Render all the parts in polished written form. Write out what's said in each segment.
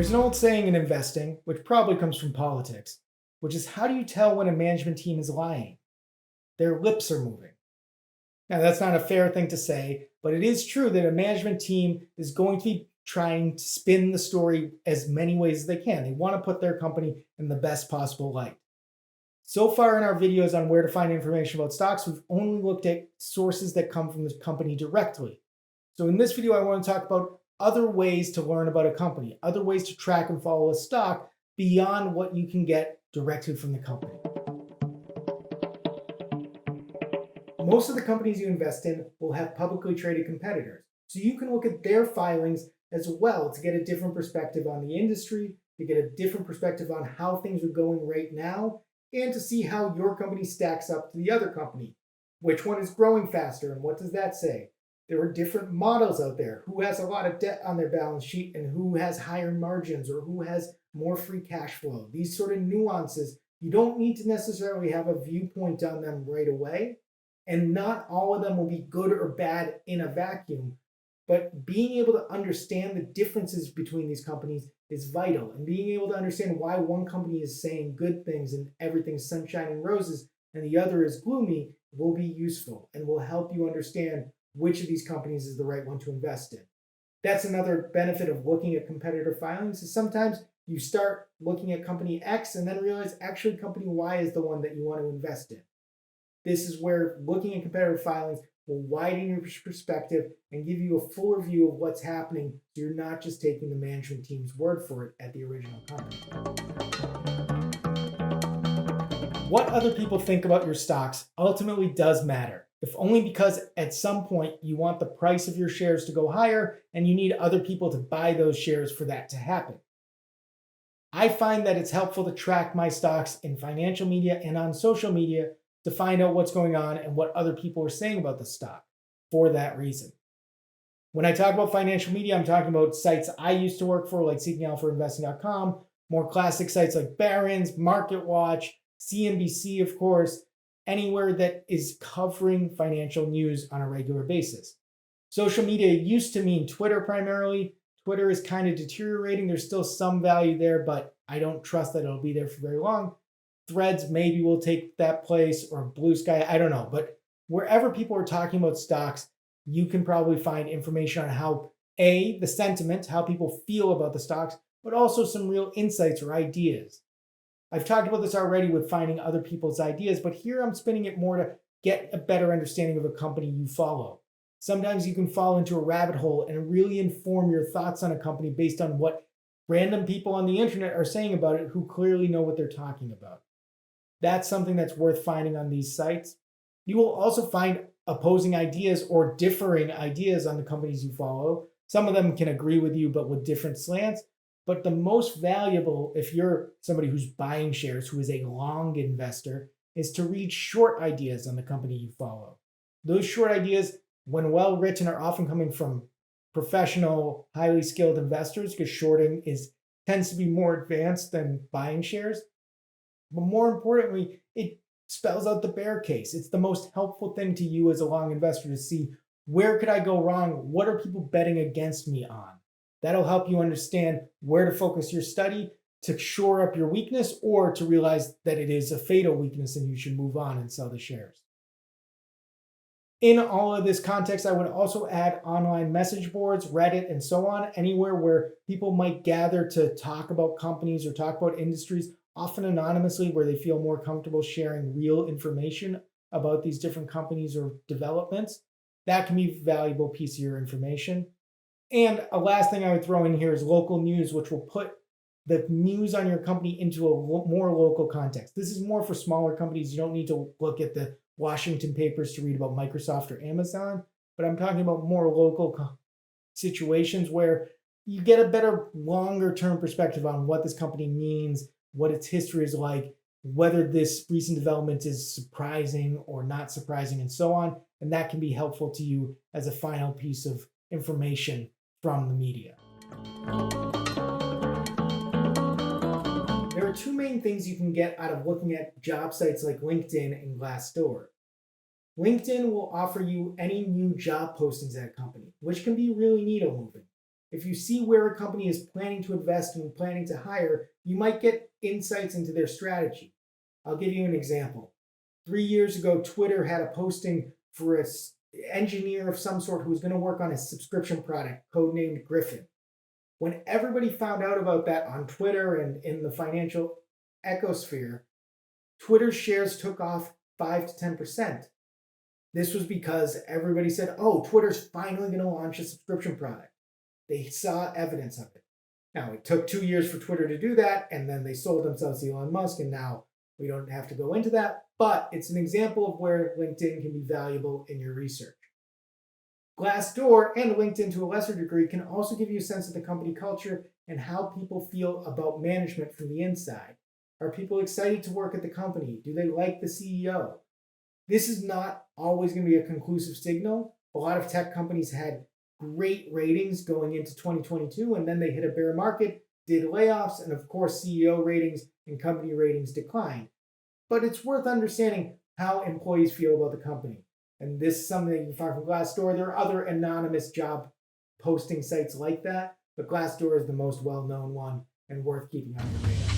There's an old saying in investing, which probably comes from politics, which is how do you tell when a management team is lying? Their lips are moving. Now, that's not a fair thing to say, but it is true that a management team is going to be trying to spin the story as many ways as they can. They want to put their company in the best possible light. So far in our videos on where to find information about stocks, we've only looked at sources that come from the company directly. So in this video, I want to talk about other ways to learn about a company, other ways to track and follow a stock beyond what you can get directly from the company. Most of the companies you invest in will have publicly traded competitors. So you can look at their filings as well to get a different perspective on the industry, to get a different perspective on how things are going right now, and to see how your company stacks up to the other company. Which one is growing faster and what does that say? There are different models out there. Who has a lot of debt on their balance sheet and who has higher margins or who has more free cash flow? These sort of nuances, you don't need to necessarily have a viewpoint on them right away. And not all of them will be good or bad in a vacuum. But being able to understand the differences between these companies is vital. And being able to understand why one company is saying good things and everything's sunshine and roses and the other is gloomy will be useful and will help you understand which of these companies is the right one to invest in. That's another benefit of looking at competitor filings is sometimes you start looking at company X and then realize actually company Y is the one that you want to invest in. This is where looking at competitor filings will widen your perspective and give you a fuller view of what's happening so you're not just taking the management team's word for it at the original company. What other people think about your stocks ultimately does matter, if only because at some point you want the price of your shares to go higher and you need other people to buy those shares for that to happen. I find that it's helpful to track my stocks in financial media and on social media to find out what's going on and what other people are saying about the stock for that reason. When I talk about financial media, I'm talking about sites I used to work for, like seekingalphainvesting.com, more classic sites like Barron's, MarketWatch, CNBC, of course, anywhere that is covering financial news on a regular basis. Social media used to mean Twitter primarily. Twitter is kind of deteriorating. There's still some value there, but I don't trust that it'll be there for very long. Threads maybe will take that place, or Blue Sky, I don't know. But wherever people are talking about stocks, you can probably find information on how, the sentiment, how people feel about the stocks, but also some real insights or ideas. I've talked about this already with finding other people's ideas, but here I'm spinning it more to get a better understanding of a company you follow. Sometimes you can fall into a rabbit hole and really inform your thoughts on a company based on what random people on the internet are saying about it who clearly know what they're talking about. That's something that's worth finding on these sites. You will also find opposing ideas or differing ideas on the companies you follow. Some of them can agree with you, but with different slants. But the most valuable, if you're somebody who's buying shares, who is a long investor, is to read short ideas on the company you follow. Those short ideas, when well written, are often coming from professional, highly skilled investors because shorting tends to be more advanced than buying shares. But more importantly, it spells out the bear case. It's the most helpful thing to you as a long investor to see where could I go wrong? What are people betting against me on? That'll help you understand where to focus your study to shore up your weakness or to realize that it is a fatal weakness and you should move on and sell the shares. In all of this context, I would also add online message boards, Reddit, and so on, anywhere where people might gather to talk about companies or talk about industries, often anonymously, where they feel more comfortable sharing real information about these different companies or developments. That can be a valuable piece of your information. And a last thing I would throw in here is local news, which will put the news on your company into a more local context. This is more for smaller companies. You don't need to look at the Washington papers to read about Microsoft or Amazon, but I'm talking about more local situations where you get a better longer term perspective on what this company means, what its history is like, whether this recent development is surprising or not surprising, and so on. And that can be helpful to you as a final piece of information from the media. There are two main things you can get out of looking at job sites like LinkedIn and Glassdoor. LinkedIn will offer you any new job postings at a company, which can be really needle moving. If you see where a company is planning to invest and planning to hire, you might get insights into their strategy. I'll give you an example. 3 years ago, Twitter had a posting for an engineer of some sort who was going to work on a subscription product, codenamed Griffin. When everybody found out about that on Twitter and in the financial ecosphere, Twitter's shares took off 5 to 10%. This was because everybody said, oh, Twitter's finally going to launch a subscription product. They saw evidence of it. Now, it took 2 years for Twitter to do that, and then they sold themselves to Elon Musk, and now we don't have to go into that, but it's an example of where LinkedIn can be valuable in your research. Glassdoor and LinkedIn to a lesser degree can also give you a sense of the company culture and how people feel about management from the inside. Are people excited to work at the company? Do they like the CEO? This is not always going to be a conclusive signal. A lot of tech companies had great ratings going into 2022, and then they hit a bear market, did layoffs, and of course, CEO ratings and company ratings declined. But it's worth understanding how employees feel about the company. And this is something that you can find from Glassdoor. There are other anonymous job posting sites like that, but Glassdoor is the most well-known one and worth keeping on your radar.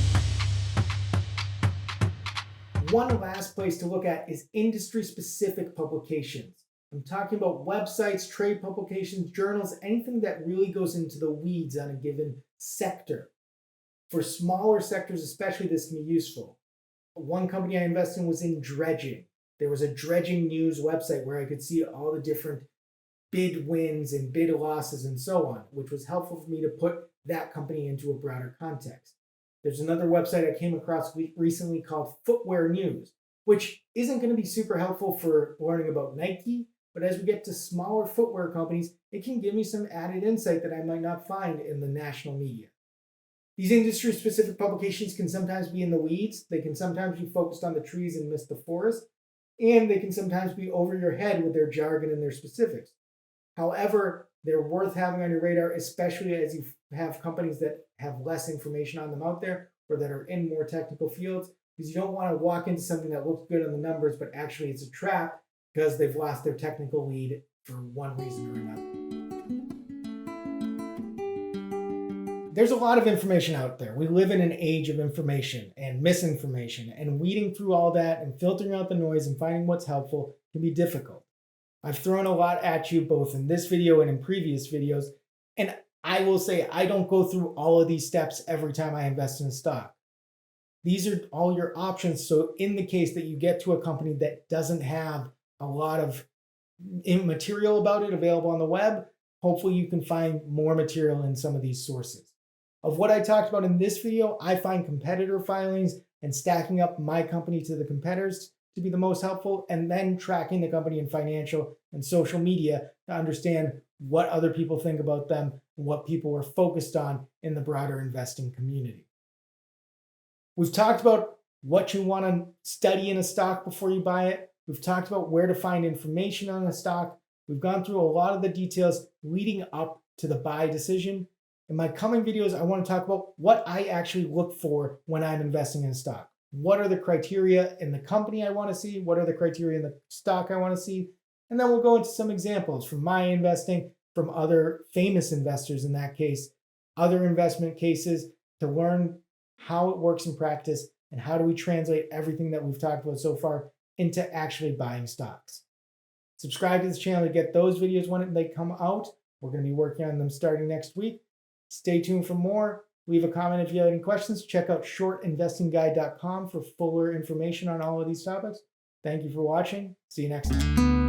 One last place to look at is industry-specific publications. I'm talking about websites, trade publications, journals, anything that really goes into the weeds on a given sector. For smaller sectors especially, this can be useful. One company I invested in was in dredging. There was a dredging news website where I could see all the different bid wins and bid losses and so on, which was helpful for me to put that company into a broader context. There's another website I came across recently called Footwear News, which isn't going to be super helpful for learning about Nike, but as we get to smaller footwear companies, it can give me some added insight that I might not find in the national media. These industry-specific publications can sometimes be in the weeds, they can sometimes be focused on the trees and miss the forest, and they can sometimes be over your head with their jargon and their specifics. However, they're worth having on your radar, especially as you have companies that have less information on them out there or that are in more technical fields, because you don't want to walk into something that looks good on the numbers, but actually it's a trap because they've lost their technical lead for one reason or another. There's a lot of information out there. We live in an age of information and misinformation, and weeding through all that and filtering out the noise and finding what's helpful can be difficult. I've thrown a lot at you both in this video and in previous videos, and I will say I don't go through all of these steps every time I invest in a stock. These are all your options, so in the case that you get to a company that doesn't have a lot of material about it available on the web, hopefully you can find more material in some of these sources. Of what I talked about in this video, I find competitor filings and stacking up my company to the competitors to be the most helpful, and then tracking the company in financial and social media to understand what other people think about them and what people are focused on in the broader investing community. We've talked about what you want to study in a stock before you buy it. We've talked about where to find information on a stock. We've gone through a lot of the details leading up to the buy decision. In my coming videos, I want to talk about what I actually look for when I'm investing in a stock. What are the criteria in the company I want to see? What are the criteria in the stock I want to see? And then we'll go into some examples from my investing, from other famous investors in that case, other investment cases, to learn how it works in practice and how do we translate everything that we've talked about so far into actually buying stocks. Subscribe to this channel to get those videos when they come out. We're going to be working on them starting next week. Stay tuned for more. Leave a comment if you have any questions. Check out shortinvestingguide.com for fuller information on all of these topics. Thank you for watching. See you next time.